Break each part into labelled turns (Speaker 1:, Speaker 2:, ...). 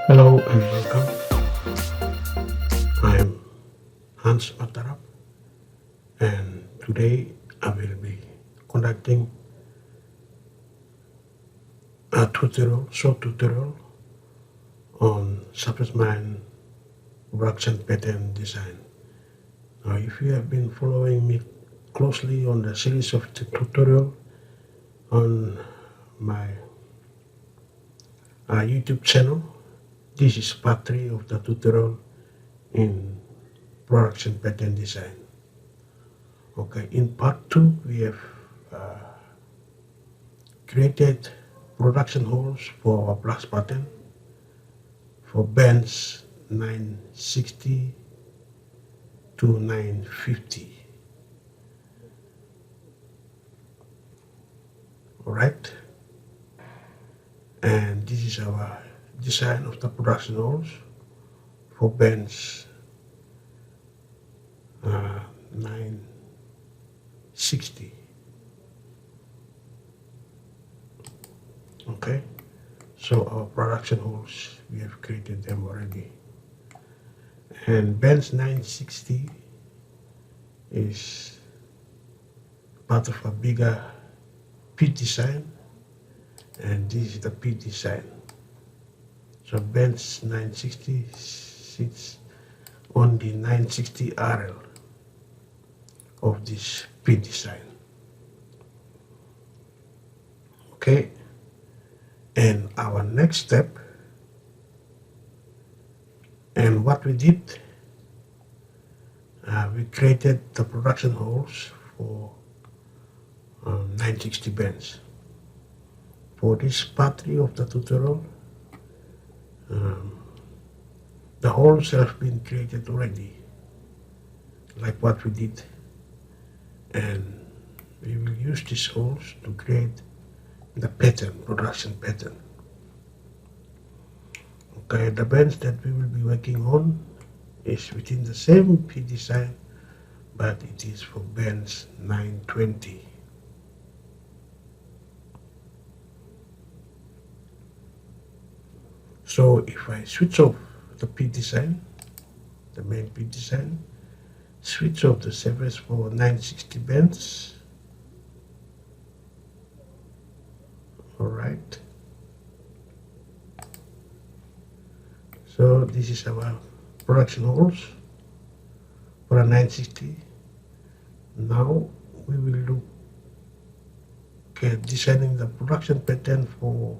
Speaker 1: Hello and welcome. I'm Hans Attarap, and today I will be conducting a short tutorial on surface mine production pattern design. Now, if you have been following me closely on the series of the tutorial on my YouTube channel, this is part 3 of the tutorial in production pattern design. Okay, in part 2 we have created production holes for our blast pattern for bands 960 to 950. Alright, and this is our design of the production holes for bands 960. Okay, so our production holes, we have created them already, and bands 960 is part of a bigger pit design, and this is the pit design. So bands 960 sits on the 960 RL of this pit design. Okay, and our next step, and what we did, we created the production holes for 960 bands. For this part 3 of the tutorial, the holes have been created already, like what we did, and we will use these holes to create the pattern, production pattern. Okay, the bands that we will be working on is within the same P design, but it is for bands 920. So if I switch off the P design, the main P design, switch off the service for 960 bands. Alright. So this is our production holes for a 960. Now we will look at designing the production pattern for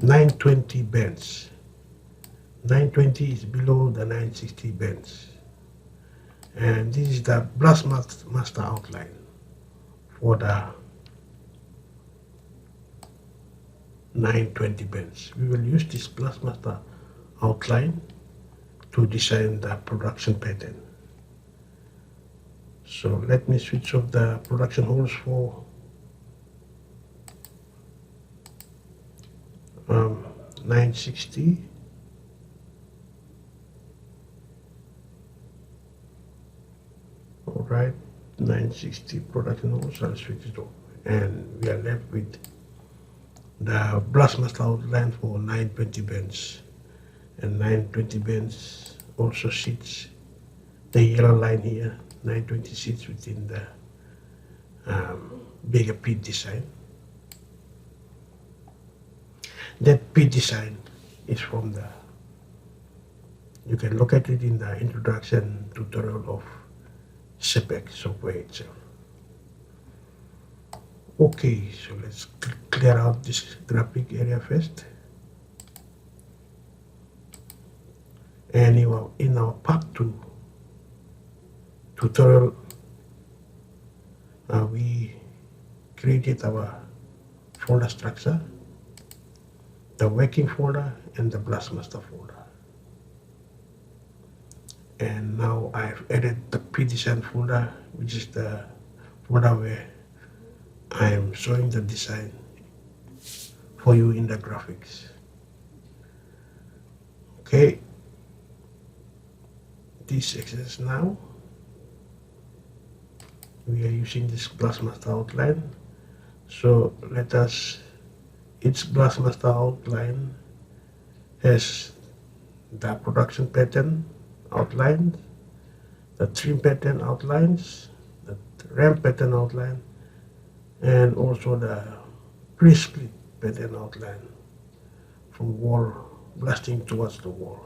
Speaker 1: 920 bands. 920 is below the 960 bands, and this is the blastmaster outline for the 920 bands. We will use this blastmaster outline to design the production pattern. So let me switch off the production holes for 960. Alright, 960 production holes, I'll switch it off, and we are left with the blastmaster outline for 920 bands, and 920 bands also sits, the yellow line here, 920 sits within the bigger pit design. That pit design is from the, you can look at it in the introduction tutorial of Surpac software itself. Okay, so let's clear out this graphic area first. And in our part 2 tutorial, we created our folder structure, the working folder and the blastmaster folder. And now I've added the pre-design folder, which is the folder where I am showing the design for you in the graphics. Okay, this exercise now, we are using this blastmaster outline. So let us each blastmaster outline has the production pattern outline, the trim pattern outlines, the ramp pattern outline, and also the pre-split pattern outline from wall blasting towards the wall.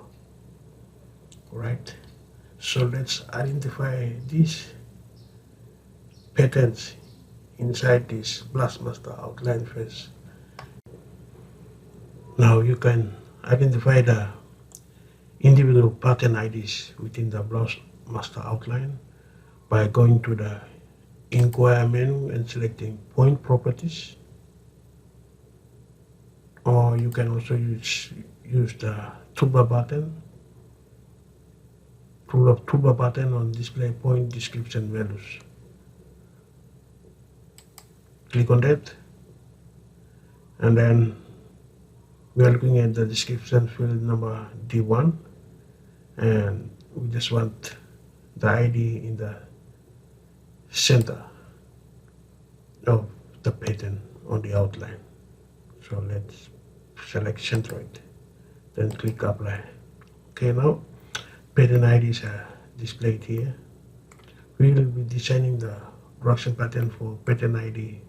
Speaker 1: Alright, so let's identify these patterns inside this blastmaster outline first. Now you can identify the individual pattern IDs within the blastmaster outline by going to the Inquire menu and selecting Point Properties, or you can also use the toolbar button on Display Point Description Values. Click on that, and then we are looking at the description field number D1, and we just want the ID in the center of the pattern on the outline. So let's select centroid, then click apply. Okay, now pattern IDs are displayed here. We will be designing the production pattern for pattern ID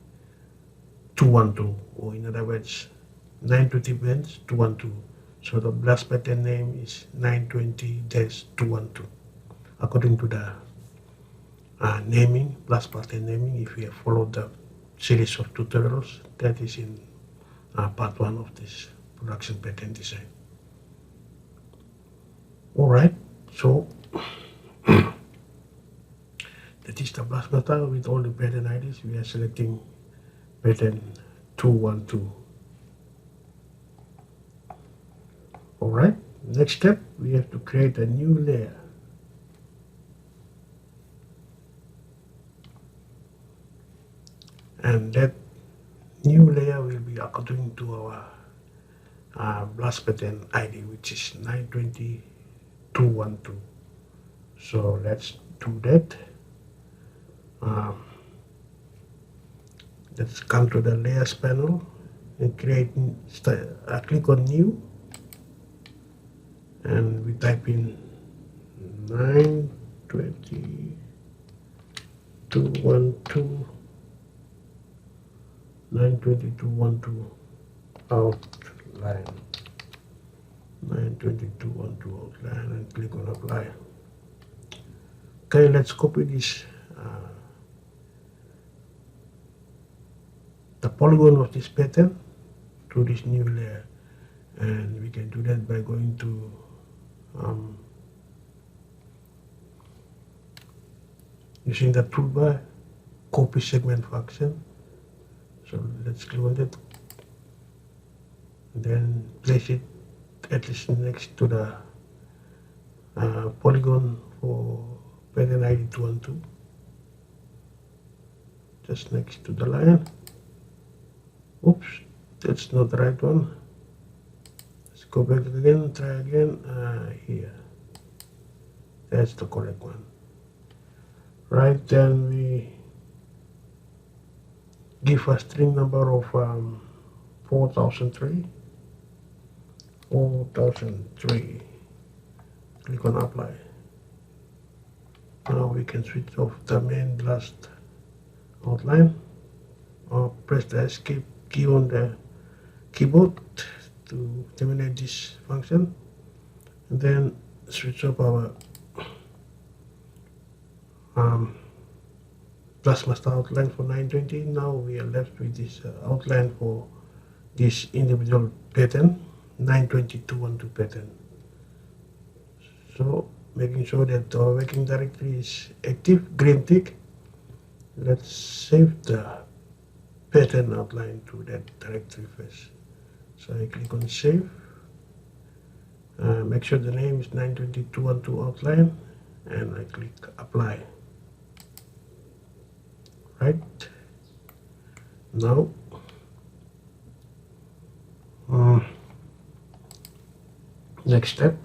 Speaker 1: 212, or in other words 920 bends 212. So the blast pattern name is 920-212 according to the naming, blast pattern naming. If you have followed the series of tutorials that is in part 1 of this production pattern design. Alright, so that is the blast master with all the pattern IDs. We are selecting pattern 212. Alright, next step, we have to create a new layer. And that new layer will be according to our blast pattern ID, which is 920-212. So let's do that. Let's come to the layers panel and click on new, and we type in 920-212 outline, 920-212 outline, and click on apply. Okay, let's copy this the polygon of this pattern to this new layer, and we can do that by going to using the toolbar copy segment function. So let's click on that, and then place it at least next to the polygon for pattern ID 212, just next to the line. Oops, that's not the right one. Let's go back again, try again. Here, that's the correct one. Right, then we give a string number of 4003. Click on apply. Now we can switch off the main blast outline, or press the escape key on the keyboard to terminate this function, and then switch off our blastmaster outline for 920. Now we are left with this outline for this individual pattern, 920-212 pattern. So making sure that our working directory is active, green tick. Let's save the pattern outline to that directory first. So I click on save. Make sure the name is 920-212 outline, and I click apply. Right, now next step,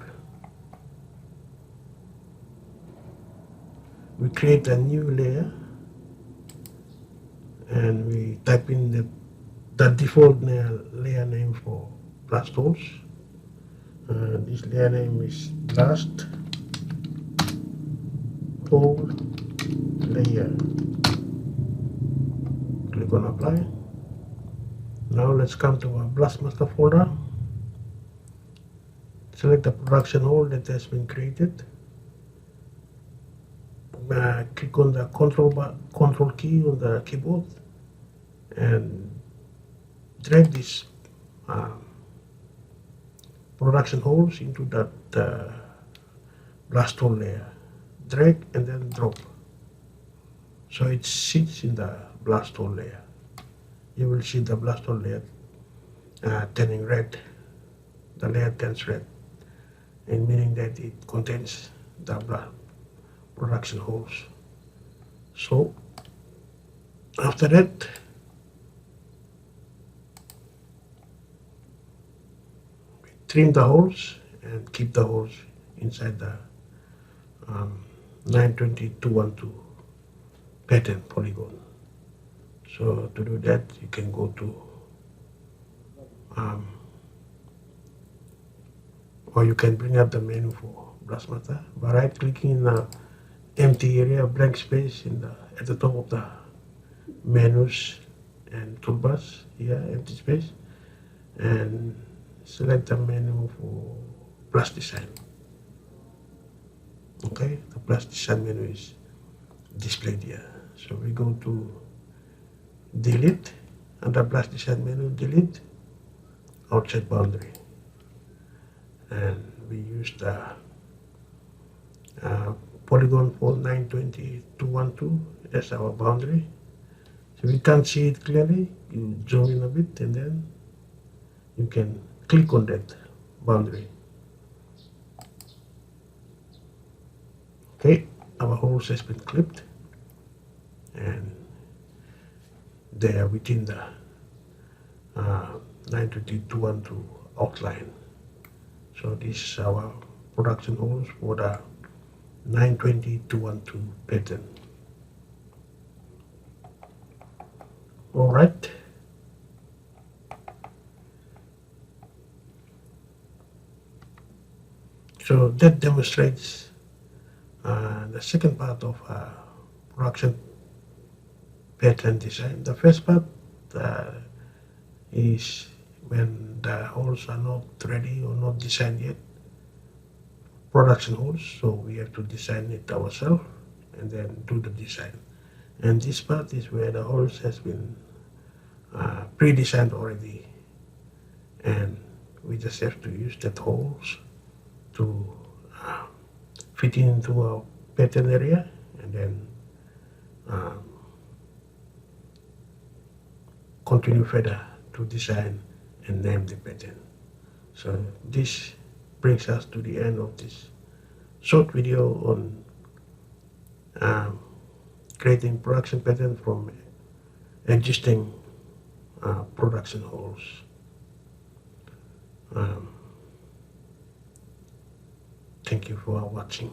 Speaker 1: we create a new layer, and we type in the the default layer name for blast holes. This layer name is blast hole layer. Click on apply. Now let's come to our blastmaster folder. Select the production hole that has been created. Click on the control key on the keyboard and drag these production holes into that blast hole layer. Drag and then drop. So it sits in the blast hole layer. You will see the blast hole layer turning red. The layer turns red, and meaning that it contains the production holes. So after that, we trim the holes and keep the holes inside the 920-212 pattern polygon. So to do that, you can go to or you can bring up the menu for blastmaster by right clicking in the empty area, blank space at the top of the menus and toolbars here, empty space, and select the menu for blast design. Okay, the blast design menu is displayed here. So we go to delete, under blast design menu, delete outside boundary, and we use the polygon for 920-212 as our boundary. So we can't see it clearly, you zoom in a bit and then you can click on that boundary. Okay, our holes has been clipped and they are within the 920-212 outline. So this is our production holes for the 920-212 pattern. All right. So that demonstrates the second part of production pattern design. The first part is when the holes are not ready or not designed yet, production holes, so we have to design it ourselves and then do the design. And this part is where the holes has been pre-designed already, and we just have to use that holes to fit into our pattern area and then continue further to design and name the pattern. So this brings us to the end of this short video on creating production pattern from existing production holes. Thank you for watching.